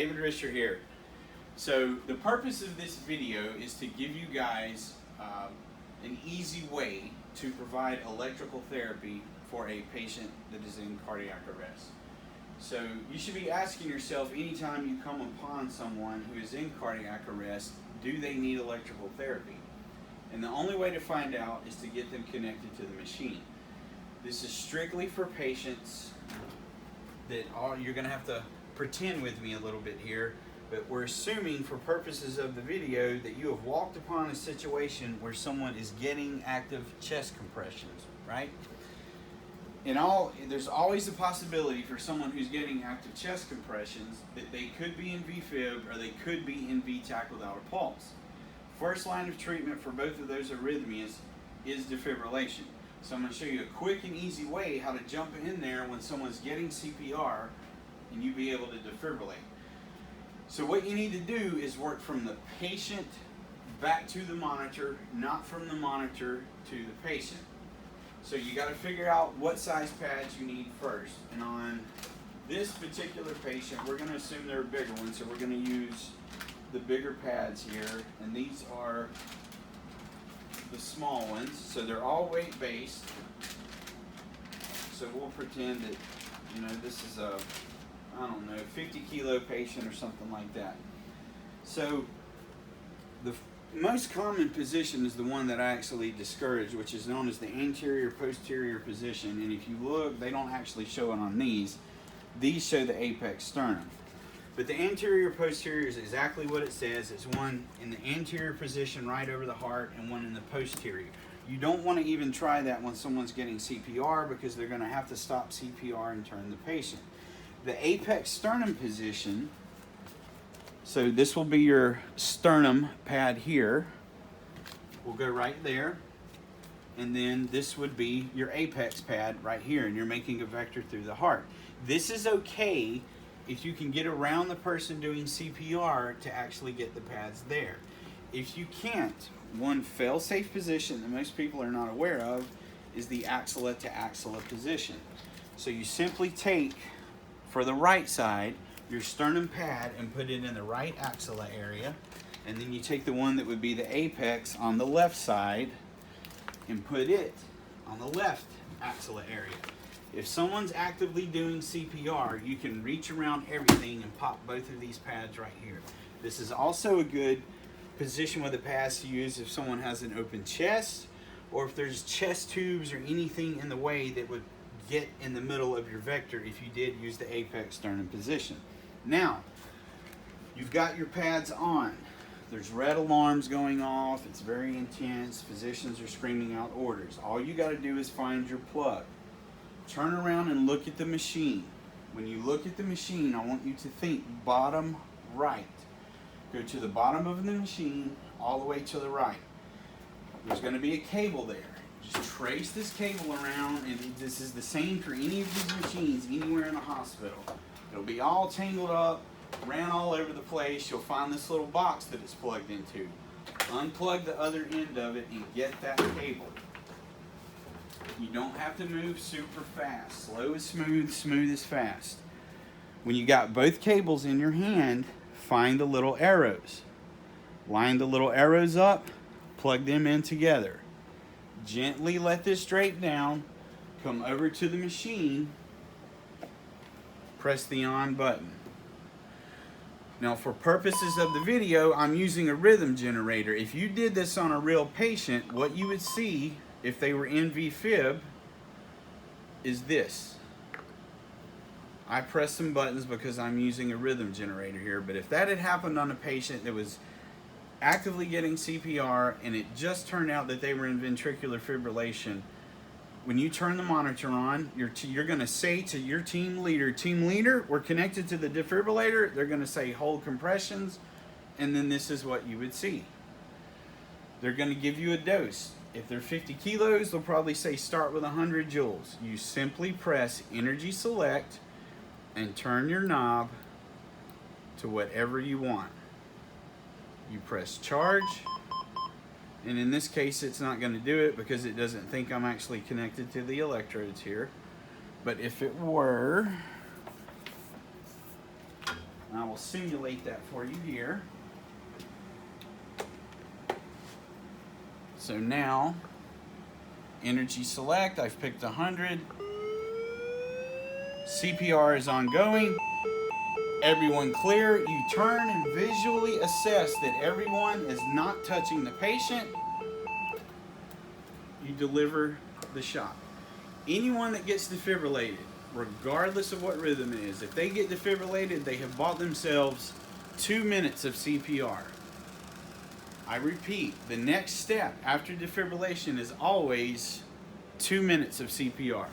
David Risher here. So the purpose of this video is to give you guys an easy way to provide electrical therapy for a patient that is in cardiac arrest. So you should be asking yourself anytime you come upon someone who is in cardiac arrest, do they need electrical therapy? And the only way to find out is to get them connected to the machine. This is strictly for patients that you're going to have to pretend with me a little bit here, but we're assuming for purposes of the video that you have walked upon a situation where someone is getting active chest compressions, right? There's always a possibility for someone who's getting active chest compressions that they could be in VFib or they could be in vtach without a pulse. First line of treatment for both of those arrhythmias is defibrillation. So I'm going to show you a quick and easy way how to jump in there when someone's getting CPR and you be able to defibrillate. So what you need to do is work from the patient back to the monitor, not from the monitor to the patient. So you got to figure out what size pads you need first. And on this particular patient, we're going to assume they're a bigger one, so we're going to use the bigger pads here, and these are the small ones, so they're all weight-based. So we'll pretend that, this is a, 50-kilo patient or something like that. So the most common position is the one that I actually discourage, which is known as the anterior-posterior position. And if you look, they don't actually show it on these. These show the apex sternum. But the anterior-posterior is exactly what it says. It's one in the anterior position right over the heart and one in the posterior. You don't want to even try that when someone's getting CPR because they're going to have to stop CPR and turn the patient. The apex sternum position, so this will be your sternum pad here. We'll go right there. And then this would be your apex pad right here, and you're making a vector through the heart. This is okay if you can get around the person doing CPR to actually get the pads there. If you can't, one fail-safe position that most people are not aware of is the axilla to axilla position. So you simply take, for the right side, your sternum pad and put it in the right axilla area, and then you take the one that would be the apex on the left side and put it on the left axilla area. If someone's actively doing CPR, you can reach around everything and pop both of these pads right here. This is also a good position with the pads to use if someone has an open chest or if there's chest tubes or anything in the way that would get in the middle of your vector if you did use the apex sternum position. Now, you've got your pads on. There's red alarms going off. It's very intense. Physicians are screaming out orders. All you got to do is find your plug. Turn around and look at the machine. When you look at the machine, I want you to think bottom right. Go to the bottom of the machine all the way to the right. There's going to be a cable there. Just trace this cable around, and this is the same for any of these machines anywhere in the hospital. It'll be all tangled up, ran all over the place. You'll find this little box that it's plugged into. Unplug the other end of it and get that cable. You don't have to move super fast. Slow is smooth, smooth is fast. When you got both cables in your hand, find the little arrows. Line the little arrows up, plug them in together. Gently let this drape down, come over to the machine, press the on button. Now for purposes of the video, I'm using a rhythm generator. If you did this on a real patient, what you would see if they were in VFib is this. I press some buttons because I'm using a rhythm generator here, but if that had happened on a patient that was actively getting CPR and it just turned out that they were in ventricular fibrillation, when you turn the monitor on, you're going to say to your team leader, we're connected to the defibrillator. They're going to say hold compressions, and then this is what you would see. They're going to give you a dose. If they're 50 kilos, they'll probably say start with 100 joules. You simply press energy select and turn your knob to whatever you want. You press charge, and in this case it's not going to do it because it doesn't think I'm actually connected to the electrodes here. But if it were, I will simulate that for you here. So now, energy select, I've picked 100. CPR is ongoing. Everyone clear. You turn and visually assess that everyone is not touching the patient. You deliver the shot. Anyone that gets defibrillated, regardless of what rhythm it is, if they get defibrillated, they have bought themselves 2 minutes of CPR. I repeat, the next step after defibrillation is always 2 minutes of CPR.